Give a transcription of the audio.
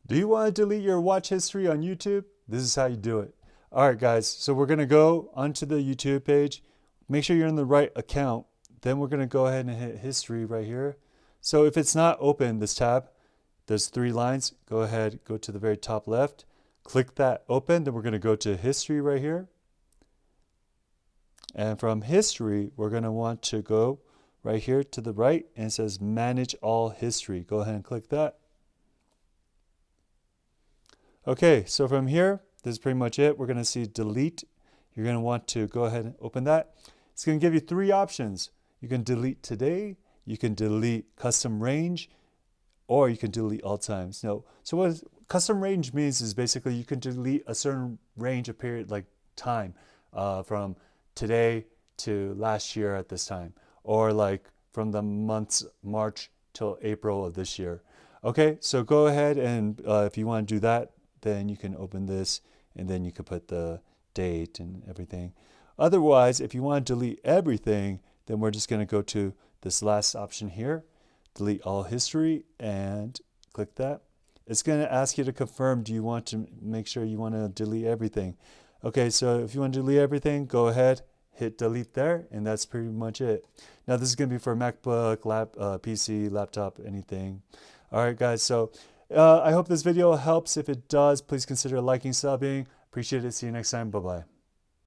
Do you want to delete your watch history on YouTube? This is how you do it. All right, guys. So we're going to go onto the YouTube page. Make sure you're in the right account. Then we're going to go ahead and hit history right here. So if it's not open, this tab, there's 3 lines. Go ahead, go to the very top left. Click that open. Then we're going to go to history right here. And from history, we're going to want to go right here to the right. And it says manage all history. Go ahead and click that. Okay, so from here, this is pretty much it. We're going to see delete. You're going to want to go ahead and open that. It's going to give you 3 options. You can delete today, you can delete custom range, or you can delete all times. No. So what custom range means is basically you can delete a certain range of period, like time, from today to last year at this time, or like from the months March till April of this year. Okay, so go ahead and if you want to do that, then you can open this and then you can put the date and everything. Otherwise, if you want to delete everything, then we're just going to go to this last option here, delete all history, and click that. It's going to ask you to confirm, do you want to make sure you want to delete everything? Okay, so if you want to delete everything, go ahead, hit delete there, and that's pretty much it. Now this is going to be for MacBook, PC, laptop, anything. All right, guys, so I hope this video helps. If it does, please consider liking, subbing. Appreciate it. See you next time. Bye-bye.